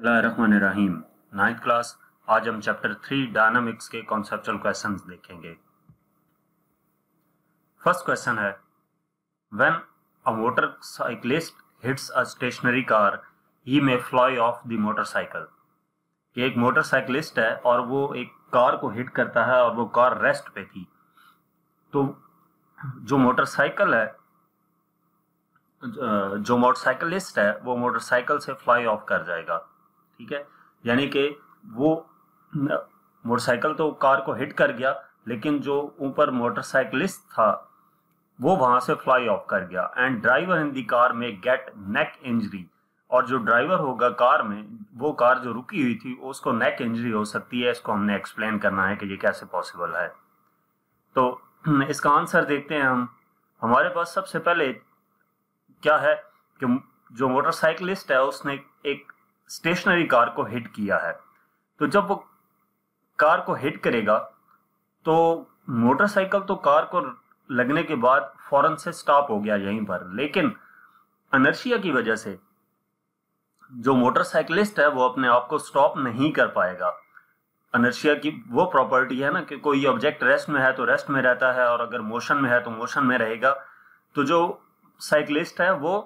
बिस्मिल्लाहिर्रहमानिर्रहीम। 9th class. आज हम चैप्टर 3 डायनामिक्स के कॉन्सेप्चुअल क्वेश्चंस देखेंगे। फर्स्ट क्वेश्चन है, when a motorcyclist hits a stationary car he may fly off the motorcycle. कि एक मोटरसाइकिलिस्ट है और वो एक कार को हिट करता है और वो कार रेस्ट पे थी, तो जो मोटरसाइकिलिस्ट है वो मोटरसाइकिल से फ्लाई ऑफ कर जाएगा। ठीक है, यानी कि वो मोटरसाइकिल तो कार को हिट कर गया, लेकिन जो ऊपर मोटरसाइकिलिस्ट था वो वहां से फ्लाई ऑफ कर गया। And driver in the car में गेट नेक इंजरी। और जो ड्राइवर होगा कार में, वो कार जो रुकी हुई थी उसको नेक इंजरी हो सकती है। इसको हमने एक्सप्लेन करना है कि ये कैसे पॉसिबल है। तो इसका आंसर देखते हैं हम। हमारे पास सबसे पहले क्या है कि जो मोटरसाइकिलिस्ट है उसने एक स्टेशनरी कार को हिट किया है। तो जब वो कार को हिट करेगा तो मोटरसाइकिल तो कार को लगने के बाद फौरन से स्टॉप हो गया यहीं पर, लेकिन इनर्शिया की वजह से जो मोटरसाइकिलिस्ट है वो अपने आप को स्टॉप नहीं कर पाएगा। इनर्शिया की वो प्रॉपर्टी है ना कि कोई ऑब्जेक्ट रेस्ट में है तो रेस्ट में रहता है, और अगर मोशन में है तो मोशन में रहेगा। तो जो साइकिलिस्ट है वो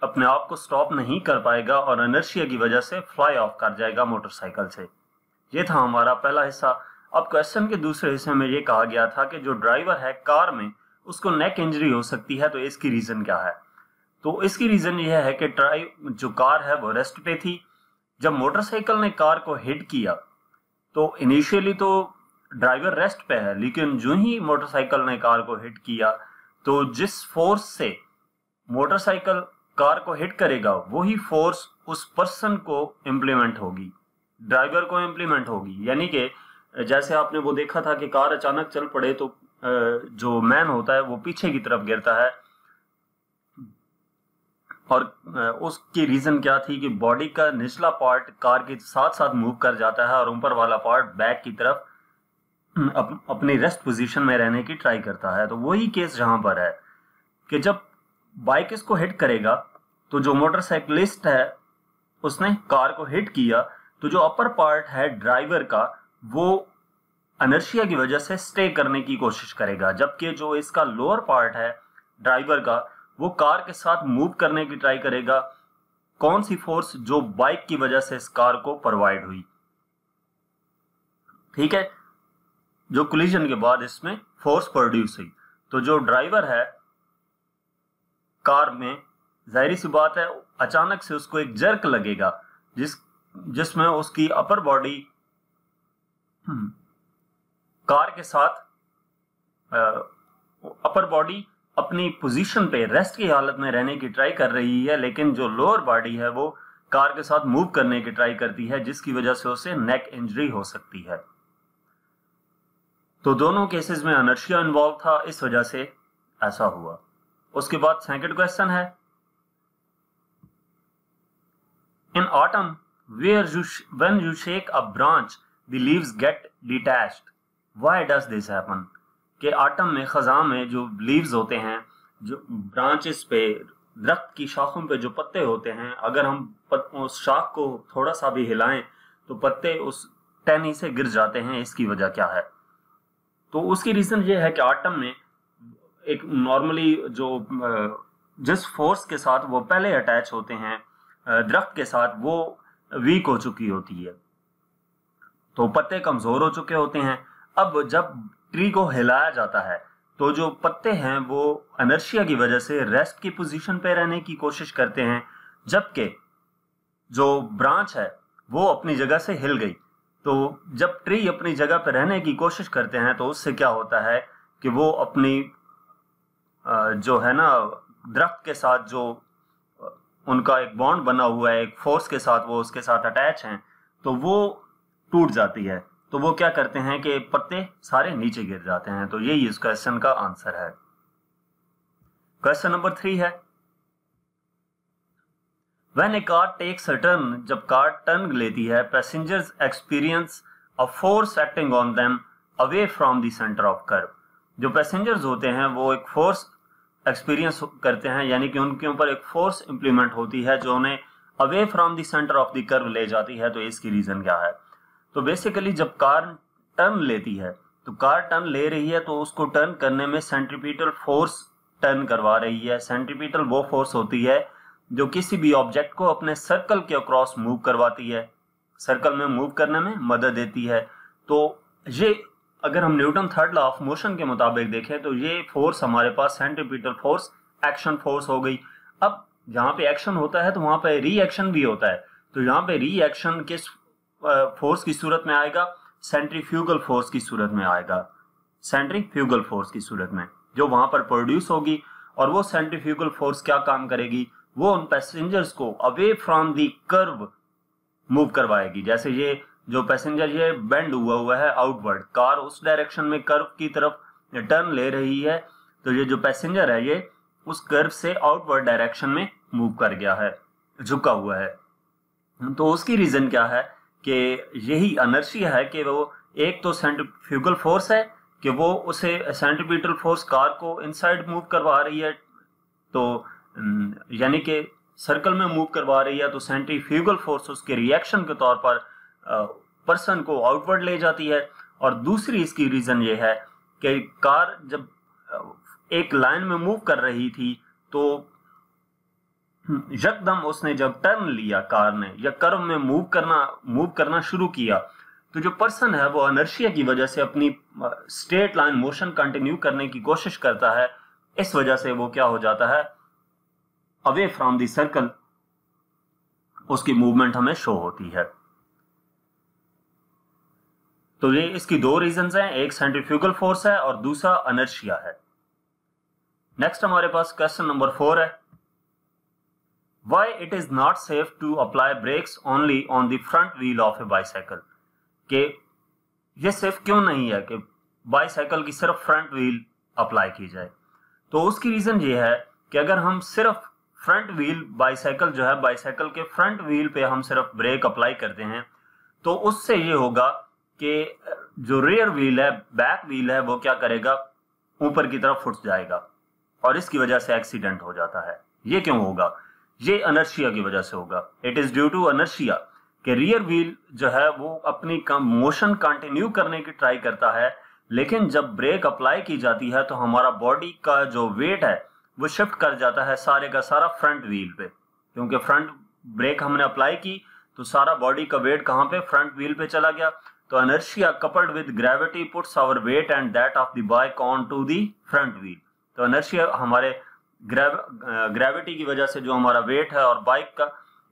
अपने आप को स्टॉप नहीं कर पाएगा और इनर्शिया की वजह से फ्लाई ऑफ कर जाएगा मोटरसाइकिल से। ये था हमारा पहला हिस्सा। अब क्वेश्चन के दूसरे हिस्से में ये कहा गया था कि जो ड्राइवर है कार में उसको नेक इंजरी हो सकती है, तो इसकी रीजन क्या है। तो इसकी रीजन यह है कि जो कार है वो रेस्ट पे थी। जब मोटरसाइकिल ने कार को हिट किया तो इनिशियली तो ड्राइवर रेस्ट पे है, लेकिन जो ही मोटरसाइकिल ने कार को हिट किया तो जिस फोर्स से मोटरसाइकिल कार को हिट करेगा वही फोर्स उस पर्सन को इम्प्लीमेंट होगी, ड्राइवर को इम्प्लीमेंट होगी। यानी कि जैसे आपने वो देखा था कि कार अचानक चल पड़े तो जो मैन होता है वो पीछे की तरफ गिरता है, और उसकी रीजन क्या थी कि बॉडी का निचला पार्ट कार के साथ साथ मूव कर जाता है और ऊपर वाला पार्ट बैक की तरफ अपनी रेस्ट पोजीशन में रहने की ट्राई करता है। तो वही केस जहां पर है कि जब बाइक इसको हिट करेगा तो जो मोटरसाइकिलिस्ट है उसने कार को हिट किया, तो जो अपर पार्ट है ड्राइवर का वो इनर्शिया की वजह से स्टे करने की कोशिश करेगा, जबकि जो इसका लोअर पार्ट है ड्राइवर का वो कार के साथ मूव करने की ट्राई करेगा। कौन सी फोर्स? जो बाइक की वजह से इस कार को प्रोवाइड हुई। ठीक है, जो कोलिजन के बाद इसमें फोर्स प्रोड्यूस हुई। तो जो ड्राइवर है कार में, जाहिर सी बात है अचानक से उसको एक जर्क लगेगा जिसमें उसकी अपर बॉडी कार के साथ अपर बॉडी अपनी पोजीशन पे रेस्ट की हालत में रहने की ट्राई कर रही है, लेकिन जो लोअर बॉडी है वो कार के साथ मूव करने की ट्राई करती है, जिसकी वजह से उसे नेक इंजरी हो सकती है। तो दोनों केसेस में इनर्शिया इन्वॉल्व था, इस वजह से ऐसा हुआ। उसके बाद सेकंड क्वेश्चन है, in autumn when you shake a branch the leaves get detached, why does this happen? कि ऑटम में, खज़ां में जो लीव्स होते हैं, जो ब्रांचेस पे, दरख्त की शाखों पे जो पत्ते होते हैं, अगर हम उस शाख को थोड़ा सा भी हिलाएं तो पत्ते उस टहनी से गिर जाते हैं। इसकी वजह क्या है? तो उसकी रीजन ये है कि ऑटम में एक नॉर्मली जिस फोर्स के साथ वो पहले अटैच होते हैं दरख्त के साथ, वो वीक हो चुकी होती है, तो पत्ते कमजोर हो चुके होते हैं। अब जब ट्री को हिलाया जाता है तो जो पत्ते हैं वो इनर्शिया की वजह से रेस्ट की पोजीशन पे रहने की कोशिश करते हैं, जबकि जो ब्रांच है वो अपनी जगह से हिल गई। तो जब ट्री अपनी जगह पे रहने की कोशिश करते हैं तो उससे क्या होता है कि वो अपनी जो है ना दरख्त के साथ जो उनका एक बॉन्ड बना हुआ है, एक फोर्स के साथ वो उसके साथ अटैच हैं, तो वो टूट जाती है। तो वो क्या करते हैं कि पत्ते सारे नीचे गिर जाते हैं। तो यही इस क्वेश्चन का आंसर है। क्वेश्चन नंबर 3 है, when a car takes a turn, जब कार टर्न लेती है, passengers experience a force acting on them away from the centre of curve. जो पैसेंजर्स होते हैं वो एक फोर्स एक्सपीरियंस करते हैं, यानी कि उनके ऊपर एक फोर्स इंप्लीमेंट होती है जो उन्हें away from the centre of the curve ले जाती है, तो इसकी रीजन क्या है? तो बेसिकली जब कार टर्न लेती है, तो कार टर्न ले रही है तो उसको टर्न करने में सेंट्रीपिटल फोर्स टर्न करवा रही है। सेंट्रीपिटल वो फोर्स होती है जो किसी भी ऑब्जेक्ट को अपने सर्कल के अक्रॉस मूव करवाती है, सर्कल में मूव करने में मदद देती है। तो ये अगर हम Newton third law of motion के मुताबिक देखें तो ये फोर्स हमारे पास सेंट्रीपिटल फोर्स एक्शन फोर्स हो गई। अब जहां पे एक्शन होता है तो वहां पे रिएक्शन भी होता है, तो यहाँ पे रिएक्शन किस फोर्स की सूरत में आएगा? सेंट्रीफ्यूगल फोर्स की सूरत में आएगा, सेंट्रीफ्यूगल फोर्स की सूरत में जो वहां पर प्रोड्यूस होगी। और वो सेंट्रीफ्यूगल फोर्स क्या काम करेगी? वो उन पैसेंजर्स को away from the curve move करवाएगी। जैसे ये जो पैसेंजर ये बेंड हुआ है आउटवर्ड, कार उस डायरेक्शन में कर्व की तरफ टर्न ले रही है, तो ये जो पैसेंजर है ये उस कर्व से आउटवर्ड डायरेक्शन में मूव कर गया है, झुका हुआ है। तो उसकी रीजन क्या है कि यही इनर्शिया है कि वो एक तो सेंट्रीफ्यूगल फोर्स है कि वो उसे सेंट्रीपिटल फोर्स कार को इनसाइड मूव करवा रही है, तो यानी कि सर्कल में मूव करवा रही है, तो सेंट्रीफ्यूगल फोर्स उसके रिएक्शन के तौर पर पर्सन को आउटवर्ड ले जाती है। और दूसरी इसकी रीजन ये है कि कार जब एक लाइन में मूव कर रही थी तो यकदम उसने जब टर्न लिया कार ने या कर्व में मूव करना शुरू किया, तो जो पर्सन है वो इनर्शिया की वजह से अपनी स्ट्रेट लाइन मोशन कंटिन्यू करने की कोशिश करता है। इस वजह से वो क्या हो जाता है? अवे फ्रॉम द सर्कल उसकी मूवमेंट हमें शो होती है। तो ये इसकी दो रीजंस हैं, एक सेंट्रीफ्यूगल फोर्स है और दूसरा इनर्शिया है। नेक्स्ट हमारे पास क्वेश्चन नंबर 4 है, Why it is not safe to apply brakes only on the front wheel of a bicycle? कि ये सेफ क्यों नहीं है कि बाइसाइकिल की सिर्फ फ्रंट व्हील अप्लाई की जाए? तो उसकी रीजन ये है कि अगर हम सिर्फ फ्रंट व्हील बाइसाइकिल जो है बाइसाइकिल के फ्रंट व्हील पे हम सिर्फ ब्रेक अप्लाई करते हैं, तो उससे ये होगा कि जो रियर व्हील है, बैक व्हील है, वो क्या करेगा? ऊपर की तरफ उठ जाएगा और इसकी वजह से एक्सीडेंट हो जाता है। ये क्यों होगा? ये इनर्शिया की वजह से होगा। It is due to inertia कि रियर व्हील जो है वो अपनी मोशन कंटिन्यू करने की ट्राई करता है, लेकिन जब ब्रेक अप्लाई की जाती है तो हमारा बॉडी का जो वेट है वो शिफ्ट कर जाता है सारे का सारा फ्रंट व्हील पे, क्योंकि फ्रंट ब्रेक हमने अप्लाई की तो सारा बॉडी का वेट कहाँ पे? फ्रंट व्हील पे चला गया। तो inertia coupled with gravity puts our weight and that of the bike on to the front wheel. तो इनर्शिया हमारे ग्रेविटी की वजह से जो हमारा वेट है और बाइक का,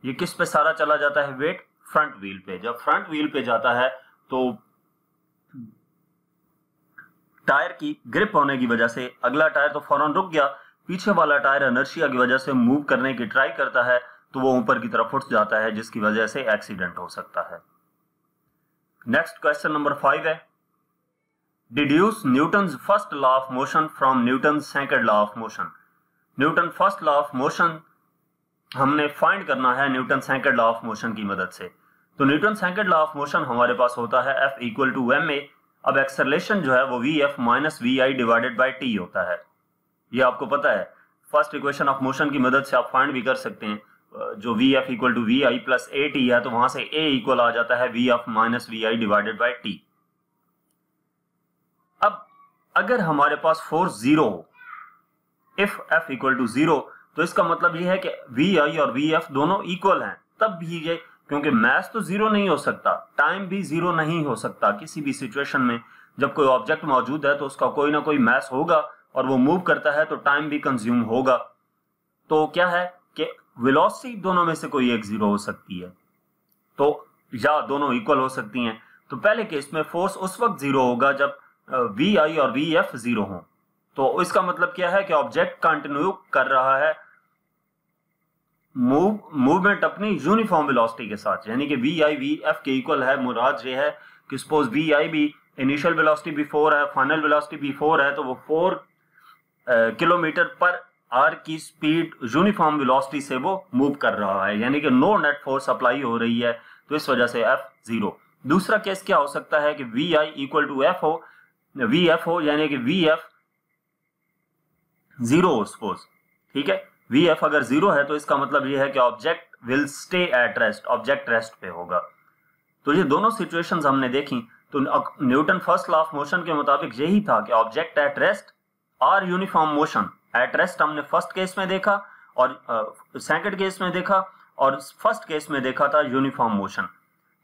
ये किस पे सारा चला जाता है? वेट फ्रंट व्हील पे। जब फ्रंट व्हील पे जाता है तो टायर की ग्रिप होने की वजह से अगला टायर तो फौरन रुक गया, पीछे वाला टायर इनर्शिया की वजह से मूव करने की ट्राई करता है तो वो ऊपर की तरफ उठ जाता है, जिसकी वजह से एक्सीडेंट हो सकता है। नेक्स्ट क्वेश्चन नंबर 5 है, deduce Newton's first law of motion from Newton second law of motion. Newton first law of motion हमने फाइंड करना है Newton second law of motion की मदद से। तो Newton second law of motion हमारे पास होता है F इक्वल टू ma। अब एक्सेलरेशन जो है वो Vf minus Vi divided by T होता है, ये आपको पता है। फर्स्ट इक्वेशन ऑफ मोशन की मदद से आप फाइंड भी कर सकते हैं, जो Vf equal to Vi plus AT है, तो वहां से A इक्वल आ जाता है Vf minus Vi divided by T। अब अगर हमारे पास फोर्स 0 हो, इफ F इक्वल टू 0, तो इसका मतलब ये है कि Vi और Vf दोनों इक्वल हैं। तब भी ये, क्योंकि मैस तो 0 नहीं हो सकता, टाइम भी 0 नहीं हो सकता। किसी भी सिचुएशन में जब कोई ऑब्जेक्ट मौजूद है तो उसका कोई ना कोई मैस होगा और वो मूव करता है तो टाइम भी कंज्यूम होगा। तो क्या है कि वेलोसिटी दोनों में से कोई एक 0 हो सकती है, तो या दोनों इक्वल हो सकती हैं। तो पहले केस में फोर्स उस वक्त 0 होगा जब Vi और Vf 0 हो। तो इसका मतलब क्या है कि ऑब्जेक्ट कंटिन्यू कर रहा है मूवमेंट अपनी यूनिफॉर्म वेलोसिटी के साथ, यानी कि Vi Vf के इक्वल है। मुराद ये है कि सपोज Vi भी इनिशियल वेलोसिटी भी 4 है, फाइनल वेलोसिटी भी 4 है, तो वो 4 किलोमीटर पर आवर की स्पीड यूनिफॉर्म वेलोसिटी से वो मूव कर रहा है, यानी कि नो नेट फोर्स अप्लाई हो रही है, तो इस वजह से F 0। दूसरा केस क्या हो सकता है कि Vi इक्वल टू Vf हो, यानी कि Vf 0 हो सपोज, ठीक है। Vf अगर 0 है तो इसका मतलब यह है कि object will stay at rest, object rest पे होगा। तो ये दोनों सिचुएशंस हमने देखी। तो Newton first law of motion के मुताबिक यही था कि ऑब्जेक्ट एट रेस्ट और यूनिफॉर्म मोशन। एट रेस्ट हमने फर्स्ट केस में देखा और सेकंड केस में देखा, और फर्स्ट केस में देखा था uniform motion.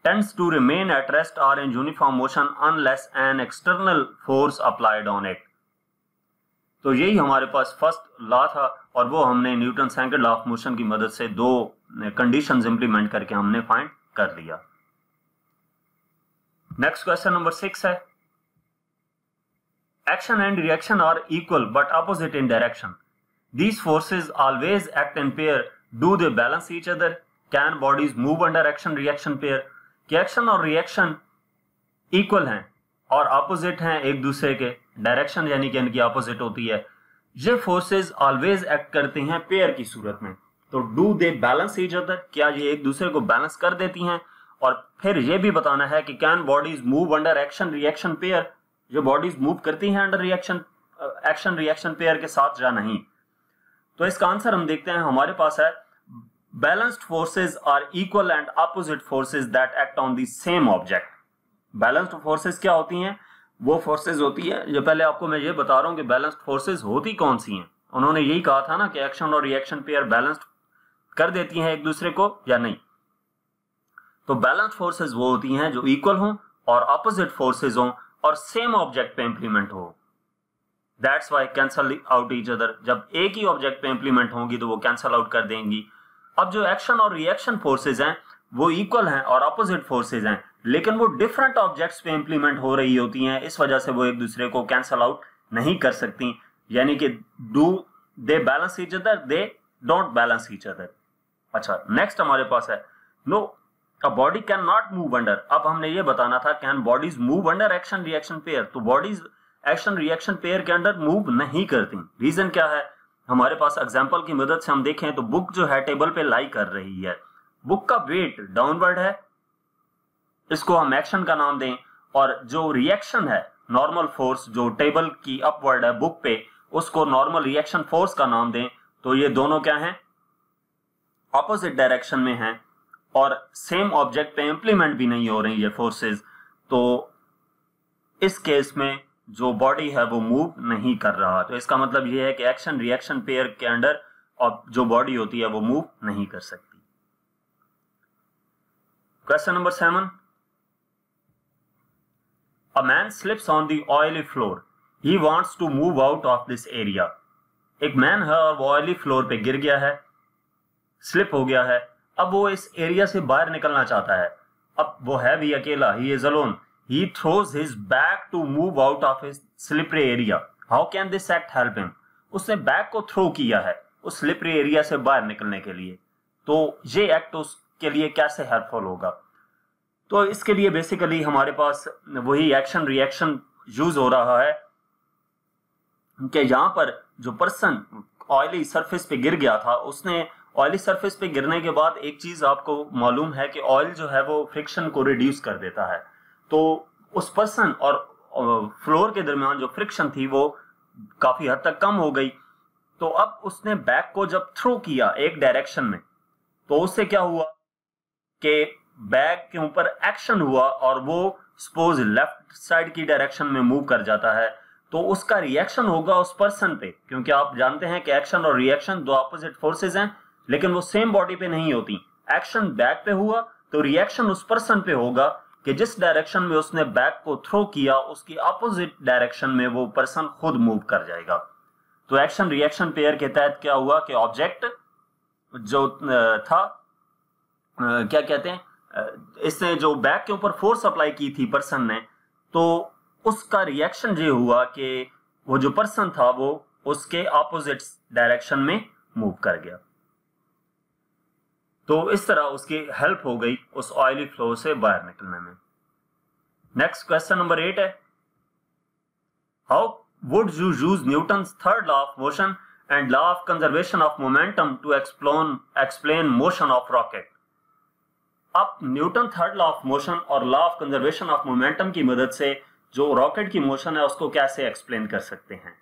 Tends to remain at rest और in uniform motion unless an external force applied on it. तो यही हमारे पास फर्स्ट लॉ था, और वो हमने Newton second law of motion की मदद से दो कंडीशंस इंप्लीमेंट करके हमने फाइंड कर लिया। नेक्स्ट क्वेश्चन नंबर 6 है, action and reaction are equal but opposite in direction. These forces always act in pair. Do they balance each other? Can bodies move under action-reaction pair? कि action और reaction equal हैं और opposite हैं एक दूसरे के, direction यानी कि इनकी अपोजिट होती है। ये फोर्सेस ऑलवेज एक्ट करते हैं पेयर की सूरत में। तो do they balance each other, क्या ये एक दूसरे को बैलेंस कर देती हैं? और फिर ये भी बताना है कि can bodies move under action reaction pair, जो बॉडीज मूव करती हैं अंडर एक्शन रिएक्शन पेयर के साथ या नहीं। तो इसका आंसर हम देखते हैं, हमारे पास है balanced forces are equal and opposite forces that act on the same object. Balanced forces क्या होती हैं? वो फोर्सेस होती है, जो पहले आपको मैं ये बता रहा हूं कि बैलेंस्ड फोर्सेस होती कौन सी हैं। उन्होंने यही कहा था ना कि एक्शन और रिएक्शन पेयर बैलेंस्ड कर देती हैं एक दूसरे को या नहीं। तो बैलेंस्ड फोर्सेस वो होती हैं जो इक्वल हों और ऑपोजिट फोर्सेस हों और सेम ऑब्जेक्ट पे इंप्लीमेंट हो। That's why cancel out each other. जब एक ही ऑब्जेक्ट पे इंप्लीमेंट होंगी तो वो कैंसल आउट कर देंगी। अब जो एक्शन और रिएक्शन फोर्सेज हैं वो इक्वल हैं और ऑपोजिट फोर्सेज हैं, लेकिन वो डिफरेंट ऑब्जेक्ट्स पे इंप्लीमेंट हो रही होती हैं, इस वजह से वो एक दूसरे को कैंसल आउट नहीं कर सकती। यानी कि do they balance each other, they don't balance each other. अच्छा, नेक्स्ट हमारे पास है no a body can not move under. अब हमने ये बताना था can bodies move under action reaction pair. तो बॉडीज एक्शन रिएक्शन पेयर के अंडर मूव नहीं करती। रीजन क्या है? हमारे पास एग्जांपल की मदद से हम देखें तो बुक जो है टेबल पे लाई कर रही है, बुक का वेट डाउनवर्ड है, इसको हम एक्शन का नाम दें, और जो रिएक्शन है नॉर्मल फोर्स जो टेबल की अपवर्ड है बुक पे, उसको नॉर्मल रिएक्शन फोर्स का नाम दें। तो ये दोनों क्या हैं? ऑपोजिट डायरेक्शन में हैं और सेम ऑब्जेक्ट पे इंप्लीमेंट भी नहीं हो रही ये फोर्सेस। तो इस केस में जो बॉडी है वो मूव नहीं कर रहा। तो इसका मतलब यह है कि एक्शन रिएक्शन पेयर के अंडर और जो बॉडी होती है वो मूव नहीं कर सकती। Question number 7, a man slips on the oily floor, he wants to move out of this area. एक मैन है और वो ऑयली फ्लोर पे गिर गया है, स्लिप हो गया है। अब वो इस एरिया से बाहर निकलना चाहता है। अब वो है भी अकेला, he is alone. He throws his back to move out of his slippery area. How can this act help him? उसने बैक को थ्रो किया है उस स्लिपरी एरिया से बाहर निकलने के लिए। तो ये एक्ट उसके लिए कैसे हेल्पफुल होगा? तो इसके लिए बेसिकली हमारे पास वही एक्शन रिएक्शन यूज हो रहा है कि यहां पर जो पर्सन ऑयली सरफेस पे गिर गया था, उसने ऑयली सरफेस पे गिरने के बाद एक चीज आपको मालूम है कि ऑयल जो है वो फ्रिक्शन को रिड्यूस कर देता है। तो उस पर्सन और फ्लोर के दरमियान जो फ्रिक्शन थी वो काफी हद तक कम हो गई। तो अब उसने बैक को जब थ्रो किया एक डायरेक्शन में, तो उससे क्या हुआ कि बैक के ऊपर एक्शन हुआ और वो सपोज लेफ्ट साइड की डायरेक्शन में मूव कर जाता है। तो उसका रिएक्शन होगा उस पर्सन पे, क्योंकि आप जानते हैं कि एक्शन और रिएक्शन दो अपोजिट फोर्सेज हैं, लेकिन वो सेम बॉडी पे नहीं होती। एक्शन बैक पे हुआ तो रिएक्शन उस पर्सन पे होगा कि जिस डायरेक्शन में उसने बैक को थ्रो किया उसकी अपोजिट डायरेक्शन में वो पर्सन खुद मूव कर जाएगा। तो एक्शन रिएक्शन पेयर के तहत क्या हुआ कि ऑब्जेक्ट जो था क्या कहते हैं, इसने जो बैक के ऊपर फोर्स अप्लाई की थी पर्सन ने, तो उसका रिएक्शन ये हुआ कि वो जो पर्सन था वो उसके अपोजिट डायरेक्शन में मूव कर गया। तो इस तरह उसकी हेल्प हो गई उस ऑयली फ्लो से बाहर निकलने में। नेक्स्ट क्वेश्चन नंबर 8 है, how would you use Newton's third law of motion and law of conservation of momentum to explain motion of rocket. आप Newton third law of motion और law of conservation of momentum की मदद से जो rocket की motion है उसको कैसे एक्सप्लेन कर सकते हैं?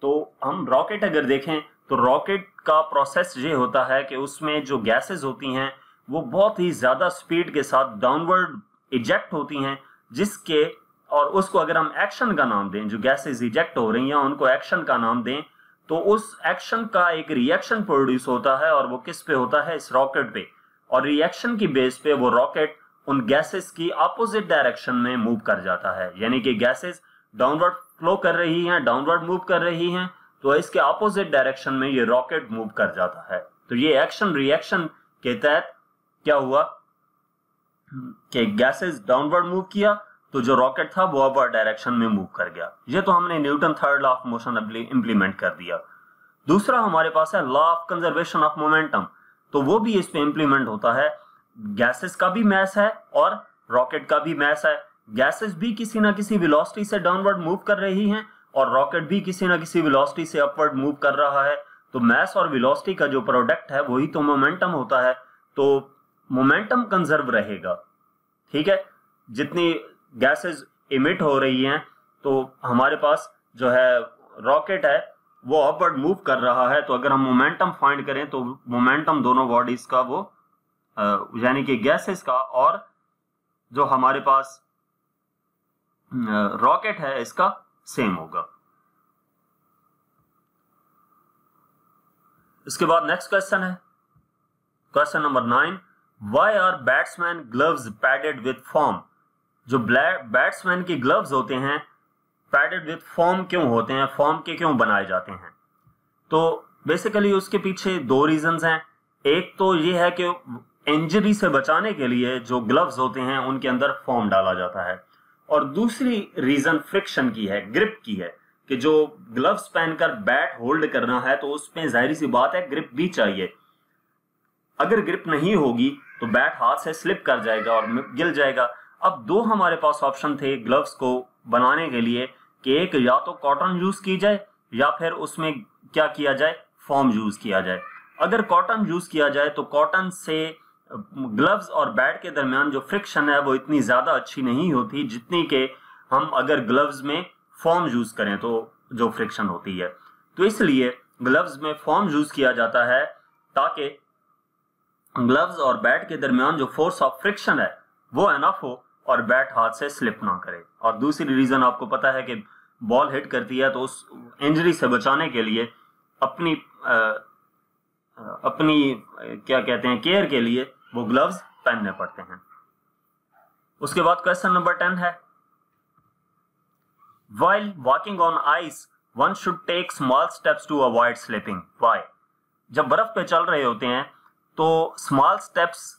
तो हम रॉकेट अगर देखें तो रॉकेट का प्रोसेस ये होता है कि उसमें जो गैसेस होती हैं वो बहुत ही ज्यादा स्पीड के साथ डाउनवर्ड इजेक्ट होती हैं, जिसके और उसको अगर हम एक्शन का नाम दें, जो गैसेस इजेक्ट हो रही हैं उनको एक्शन का नाम दें, तो उस एक्शन का एक रिएक्शन प्रोड्यूस होता है और वो किस पे होता है, इस रॉकेट पे, और रिएक्शन की बेस पे वो रॉकेट उन गैसेस की अपोजिट डायरेक्शन में मूव कर जाता है। यानी कि गैसेस डाउनवर्ड फ्लो कर रही हैं, डाउनवर्ड मूव कर रही हैं, तो इसके अपोजिट डायरेक्शन में ये रॉकेट मूव कर जाता है। तो ये एक्शन रिएक्शन के तहत क्या हुआ कि गैसेस डाउनवर्ड मूव किया, तो जो रॉकेट था वो अपवर्ड डायरेक्शन में मूव कर गया। ये तो हमने Newton third law of motion implement कर दिया। दूसरा हमारे पास है law of conservation of momentum, तो वो भी इस पे इंप्लीमेंट होता है। गैसेस का भी मैस है और रॉकेट का भी मैस है। गैसेस भी किसी ना किसी वेलोसिटी से डाउनवर्ड मूव कर रही हैं और रॉकेट भी किसी ना किसी वेलोसिटी से अपवर्ड मूव कर रहा है। तो मैस और वेलोसिटी का जो प्रोडक्ट है वही तो मोमेंटम होता है। तो मोमेंटम कंजर्व रहेगा, ठीक है। जितनी गैसेस इमिट हो रही हैं, तो हमारे पास जो है रॉकेट है वो अपवर्ड मूव कर रहा है, तो अगर हम मोमेंटम फाइंड करें तो मोमेंटम दोनों बॉडीज का वो यानी कि गैसेस का और जो हमारे पास रॉकेट है इसका सेम होगा। इसके बाद नेक्स्ट क्वेश्चन है question number 9, why are batsman gloves padded with foam. जो बैट्समैन की ग्लव्स होते हैं पैडेड विथ फोम क्यों होते हैं, फोम के क्यों बनाए जाते हैं। तो बेसिकली उसके पीछे दो रीजंस हैं। एक तो ये है कि इंजरी से बचाने के लिए जो ग्लव्स होते हैं उनके अंदर फोम डाला जाता है, और दूसरी रीजन फ्रिक्शन की है, ग्रिप की है, कि जो ग्लव्स पहनकर बैट होल्ड करना है तो उसमें जाहिर सी बात है ग्रिप भी चाहिए। अगर ग्रिप नहीं होगी तो बैट हाथ से स्लिप कर जाएगा और गिर जाएगा। अब दो हमारे पास ऑप्शन थे ग्लव्स को बनाने के लिए कि एक या तो कॉटन यूज की जाए या फिर उसमें क्या किया जाए, फोम यूज किया जाए। अगर कॉटन यूज किया जाए तो कॉटन से ग्लव्स और बैट के दरमियान जो फ्रिक्शन है वो इतनी ज्यादा अच्छी नहीं होती जितनी कि हम अगर ग्लव्स में फोम यूज करें तो जो फ्रिक्शन होती है। तो इसलिए ग्लव्स में फोम यूज किया जाता है ताकि ग्लव्स और बैट के दरमियान जो फोर्स ऑफ फ्रिक्शन है वो एनफ हो और बैट हाथ से स्लिप ना करे। और दूसरी रीजन आपको पता है कि बॉल हिट करती है तो उस इंजरी से बचाने के लिए अपनी क्या कहते हैं केयर के लिए वो ग्लव्स पहनने पड़ते हैं। उसके बाद क्वेश्चन नंबर 10 है, while walking on ice one should take small steps to avoid slipping. Why? जब बर्फ पे चल रहे होते हैं तो स्मॉल स्टेप्स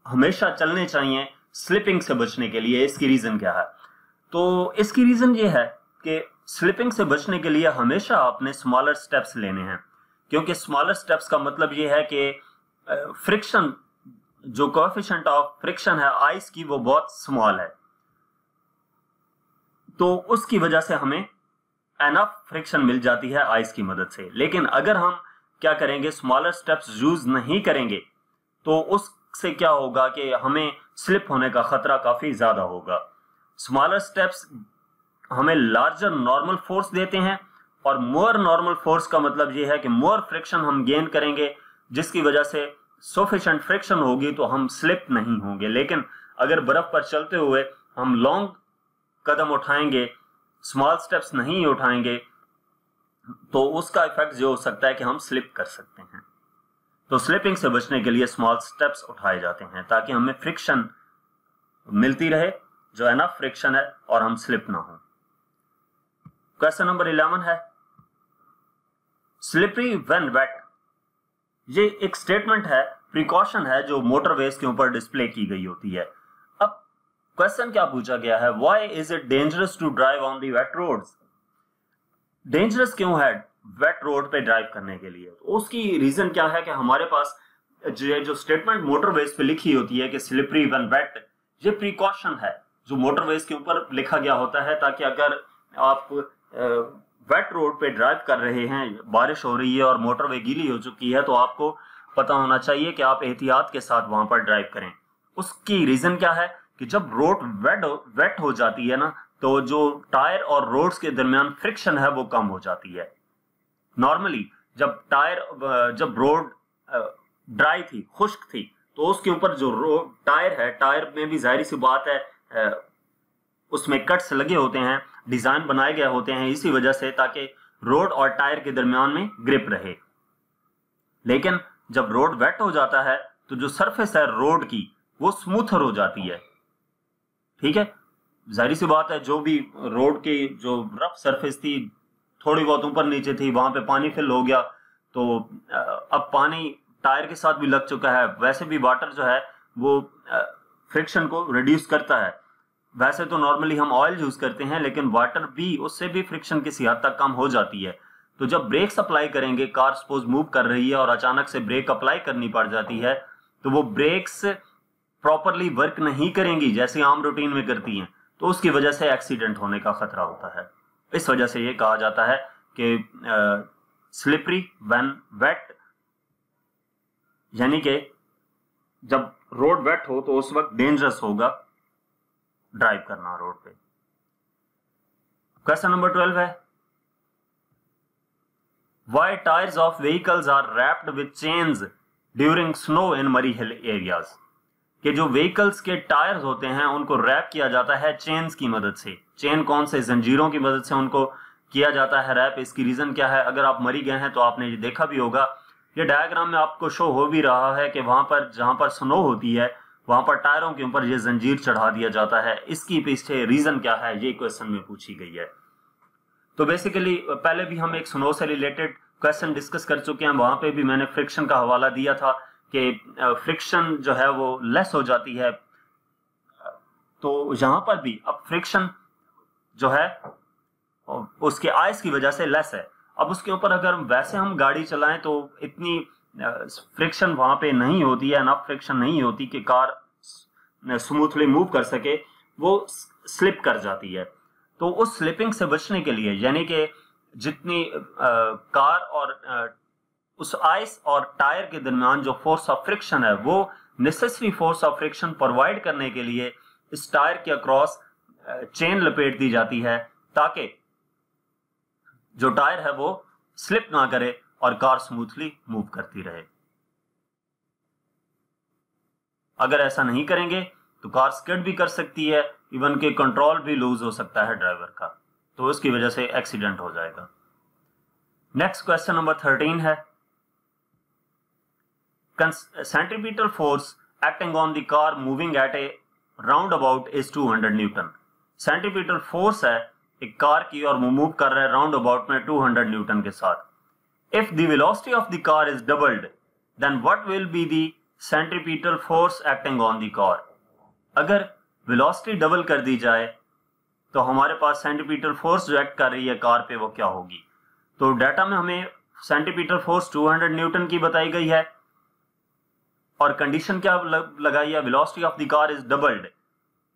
हमेशा चलने चाहिए स्लिपिंग से बचने के लिए। इसकी रीजन क्या है? तो इसकी रीजन ये है कि स्लिपिंग से बचने के लिए हमेशा आपने स्मॉलर स्टेप्स लेने हैं, क्योंकि स्मॉलर स्टेप्स का मतलब ये है कि फ्रिक्शन, जो कोएफिशिएंट ऑफ फ्रिक्शन है आइस की, वो बहुत स्मॉल है, तो उसकी वजह से हमें एनफ फ्रिक्शन मिल जाती है आइस की मदद से। लेकिन अगर हम क्या करेंगे, स्मॉलर स्टेप्स यूज नहीं करेंगे तो उससे क्या होगा कि हमें स्लिप होने का खतरा काफी ज्यादा होगा। स्मॉलर स्टेप्स हमें लार्जर नॉर्मल फोर्स देते हैं, और मोर नॉर्मल फोर्स का मतलब यह है कि मोर फ्रिक्शन हम गेन करेंगे, जिसकी वजह से सफिशिएंट फ्रिक्शन होगी तो हम स्लिप नहीं होंगे। लेकिन अगर बर्फ पर चलते हुए हम लॉन्ग कदम उठाएंगे, स्मॉल स्टेप्स नहीं उठाएंगे, तो उसका इफेक्ट जो हो सकता है कि हम स्लिप कर सकते हैं। तो स्लिपिंग से बचने के लिए स्मॉल स्टेप्स उठाए जाते हैं ताकि हमें फ्रिक्शन मिलती रहे, जो एनफ फ्रिक्शन है, और हम स्लिप ना हो। क्वेश्चन नंबर 11 है, स्लिपरी व्हेन वेट। ये एक स्टेटमेंट है, प्रिकॉशन है जो मोटरवेज के ऊपर डिस्प्ले की गई होती है। अब क्वेश्चन क्या पूछा गया है, why is it dangerous to drive on the wet roads. Dangerous क्यों है वेट रोड पे ड्राइव करने के लिए? तो उसकी रीजन क्या है कि हमारे पास जो स्टेटमेंट मोटरवेज पे लिखी होती है कि स्लिपरी व्हेन वेट, ये प्रिकॉशन है जो मोटरवेज के ऊपर लिखा गया होता है, ताकि अगर आप वेट रोड पे ड्राइव कर रहे हैं, बारिश हो रही है और मोटरवे गीली हो चुकी है, तो आपको पता होना चाहिए कि आप एहतियात के साथ वहां पर ड्राइव करें। उसकी रीजन क्या है कि जब रोड वेट हो जाती है ना, तो जो टायर और रोड्स के दरमियान फ्रिक्शन है वो कम हो जाती है। नॉर्मली जब रोड ड्राई थी, खुश्क थी, तो उसके ऊपर जो टायर है, टायर में भी जाहिर सी बात है उसमें कट्स लगे होते हैं, डिजाइन बनाए गए होते हैं इसी वजह से, ताकि रोड और टायर के दरमियान में ग्रिप रहे। लेकिन जब रोड वेट हो जाता है तो जो सरफेस है रोड की वो स्मूथर हो जाती है। ठीक है, जाहिर सी बात है जो भी रोड की जो रफ सरफेस थी, थोड़ी बहुत ऊपर नीचे थी, वहां पे पानी फिल हो गया, तो अब पानी टायर के साथ भी लग चुका है। वैसे भी वाटर जो है वो फ्रिक्शन को रिड्यूस करता है। वैसे तो नॉर्मली हम ऑयल यूज करते हैं, लेकिन वाटर भी, उससे भी फ्रिक्शन किसी हद तक कम हो जाती है। तो जब ब्रेक्स अप्लाई करेंगे, कार सपोज मूव कर रही है और अचानक से ब्रेक अप्लाई करनी पड़ जाती है, तो वो ब्रेक्स प्रॉपरली वर्क नहीं करेंगी जैसे आम रूटीन में करती हैं, तो उसकी वजह से एक्सीडेंट होने का खतरा होता है। इस वजह से ये कहा जाता है कि स्लिपरी व्हेन वेट, यानी कि जब रोड वेट हो तो उस वक्त डेंजरस होगा ड्राइव करना रोड पे। क्वेश्चन नंबर 12 है, why tyres of vehicles are wrapped with chains during snow in मरी हिल एरियाज। कि जो व्हीकल्स के टायर्स होते हैं उनको रैप किया जाता है चेन्स की मदद से। चेन कौन से, जंजीरों की मदद से उनको किया जाता है रैप। इसकी रीजन क्या है, अगर आप मरी गए हैं तो आपने ये देखा भी होगा, ये डायग्राम में आपको शो हो भी रहा है कि वहां पर जहां पर स्नो होती है वहां पर टायरों के ऊपर ये जंजीर चढ़ा दिया जाता है। इसकी पीछे रीजन क्या है, ये क्वेश्चन में पूछी गई है। तो बेसिकली पहले भी हम एक स्नो से रिलेटेड क्वेश्चन डिस्कस कर चुके हैं, वहां पे भी मैंने फ्रिक्शन का हवाला दिया था कि फ्रिक्शन जो है वो लेस हो जाती है। तो यहां पर भी अब फ्रिक्शन जो है उसके आइस की वजह से लेस है। अब उसके ऊपर अगर वैसे हम गाड़ी चलाएं तो इतनी फ्रिक्शन वहां पे नहीं होती है, एनफ फ्रिक्शन नहीं होती कि कार स्मूथली मूव कर सके, वो स्लिप कर जाती है। तो उस स्लिपिंग से बचने के लिए, यानी कि जितनी कार और उस आइस और टायर के दरमियान जो फोर्स ऑफ फ्रिक्शन है, वो necessary force of friction provide करने के लिए इस टायर के अक्रॉस चेन लपेट दी जाती है, ताकि जो टायर है वो स्लिप ना करे और कार स्मूथली मूव करती रहे। अगर ऐसा नहीं करेंगे तो कार स्किड भी कर सकती है, इवन के कंट्रोल भी लूज हो सकता है ड्राइवर का, तो उसकी वजह से एक्सीडेंट हो जाएगा। नेक्स्ट क्वेश्चन नंबर 13 है, centripetal force acting on the car moving at A round about is 200 Newton. Centripetal force है एक कार की और वो मूव कर रहा है राउंड अबाउट में 200 न्यूटन के साथ। If the velocity of the car is doubled, then what will be the centripetal force acting on the car? अगर velocity डबल कर दी जाए तो हमारे पास centripetal force जो एक्ट कर रही है कार पे वो क्या होगी। तो डाटा में हमें centripetal force 200 न्यूटन की बताई गई है और कंडीशन क्या लगाई है, velocity of the car is doubled,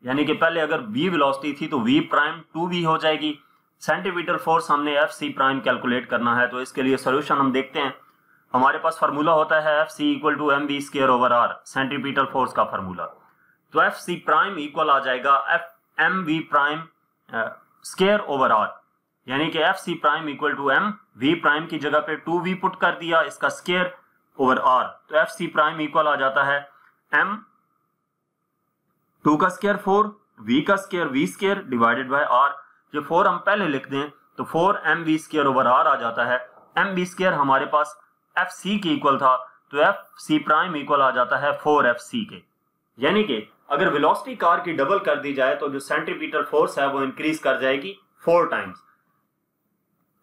यानी कि पहले अगर v velocity थी तो v प्राइम 2v हो जाएगी। सेंटीमीटर फोर्स हमने एफ सी प्राइम कैलकुलेट करना है, तो इसके लिए सोल्यूशन हम देखते हैं। हमारे पास फार्मूला होता है F C equal to M V square over R, centimetre force का फार्मूला। तो एफ सी प्राइम इक्वल आ जाएगा F M V prime square over R, यानी कि F C prime equal to M V prime की जगह पे 2v put कर दिया, इसका स्क्वायर ओवर आर, तो एफ सी प्राइम इक्वल आ जाता है एम 2 का स्क्वायर 4, v का square v square divided by R. जो 4 हम पहले लिख दें तो 4 M V square over R आ जाता है। एम वी स्क्वायर हमारे पास एफ सी की इक्वल था, तो एफ सी प्राइम इक्वल आ जाता है 4 एफ सी के। यानी कि अगर वेलोसिटी कार की डबल कर दी जाए तो जो सेंट्रीपिटल फोर्स है वो इंक्रीज कर जाएगी 4 टाइम्स।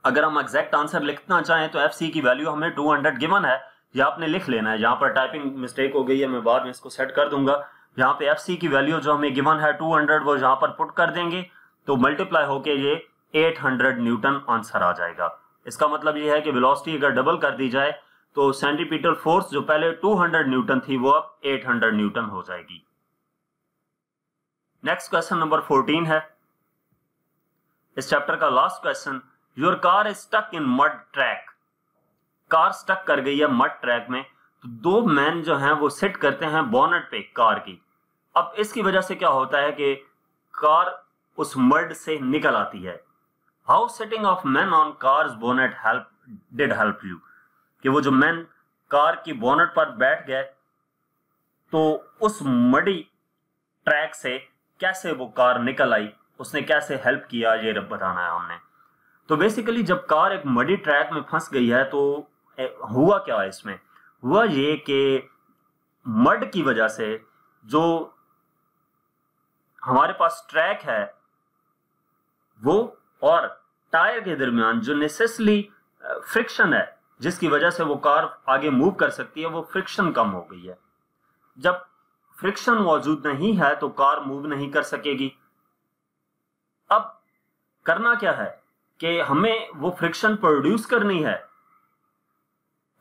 अगर हम एग्जैक्ट आंसर लिखना चाहें तो एफ सी की वैल्यू हमें 200 गिवन है, ये आपने लिख लेना है। यहाँ पर टाइपिंग मिस्टेक हो गई है, मैं बाद में इसको सेट कर दूंगा। यहाँ पे एफ सी की वैल्यू जो हमें गिवन है 200 वो यहाँ पर पुट कर देंगे, तो मल्टीप्लाई होके ये 800 न्यूटन आंसर आ जाएगा। इसका मतलब ये है कि वेलोसिटी अगर डबल कर दी जाए तो सेंट्रीपिटल फोर्स जो पहले 200 न्यूटन थी वो अब 800 न्यूटन हो जाएगी। नेक्स्ट क्वेश्चन नंबर 14 है इस चैप्टर का last question, your car is stuck in mud track. Car stuck कर गई है मड ट्रैक में, तो 2 मैन जो हैं वो सिट करते हैं बोनट पे कार की। अब इसकी वजह से क्या होता है कि कार उस मड से निकल आती है। How sitting of man on cars bonnet did help you, कि वो जो मैन कार की बोनट पर बैठ गए तो उस मडी ट्रैक से कैसे वो कार निकल आई, उसने कैसे हेल्प किया, ये बताना है हमने। तो बेसिकली जब कार एक मडी ट्रैक में फंस गई है तो हुआ क्या है, इसमें हुआ ये कि मड की वजह से जो हमारे पास ट्रैक है वो और टायर के दरमियान जो नेसेसरी फ्रिक्शन है जिसकी वजह से वो कार आगे मूव कर सकती है, वो फ्रिक्शन कम हो गई है। जब फ्रिक्शन मौजूद नहीं है तो कार मूव नहीं कर सकेगी। अब करना क्या है कि हमें वो फ्रिक्शन प्रोड्यूस करनी है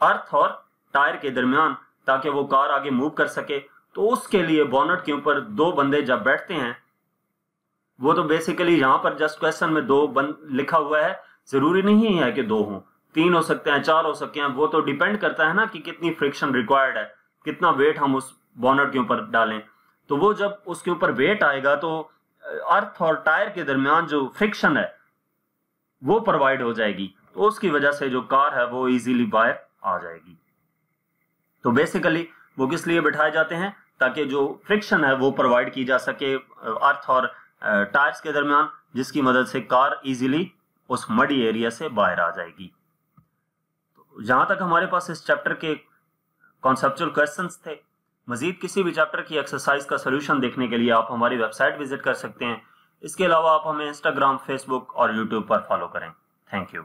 अर्थ और टायर के दरमियान ताकि वो कार आगे मूव कर सके। तो उसके लिए बोनट के ऊपर दो बंदे जब बैठते हैं, वो तो बेसिकली यहां पर जस्ट क्वेश्चन में लिखा हुआ है, जरूरी नहीं है कि दो हों, 3 हो सकते हैं, 4 हो सकते हैं, वो तो डिपेंड करता है ना कि कितनी फ्रिक्शन रिक्वायर्ड है, कितना वेट हम उस बोनट के ऊपर डालें। तो वो जब उसके ऊपर वेट आएगा तो अर्थ और टायर के दरमियान जो फ्रिक्शन है वो प्रोवाइड हो जाएगी, तो उसकी वजह से जो कार है वो इजीली बाहर आ जाएगी। तो बेसिकली वो किस लिए बिठाए जाते हैं, ताकि जो फ्रिक्शन है वो प्रोवाइड की जा सके अर्थ और टायर्स के दरमियान, जिसकी मदद से कार इजीली उस मडी एरिया से बाहर आ जाएगी। तो जहां तक हमारे पास इस चैप्टर के कॉन्सेप्चुअल क्वेश्चंस थे। मजीद किसी भी चैप्टर की एक्सरसाइज का सॉल्यूशन देखने के लिए आप हमारी वेबसाइट विजिट कर सकते हैं। इसके अलावा आप हमें इंस्टाग्राम, फेसबुक और यूट्यूब पर फॉलो करें। Thank you.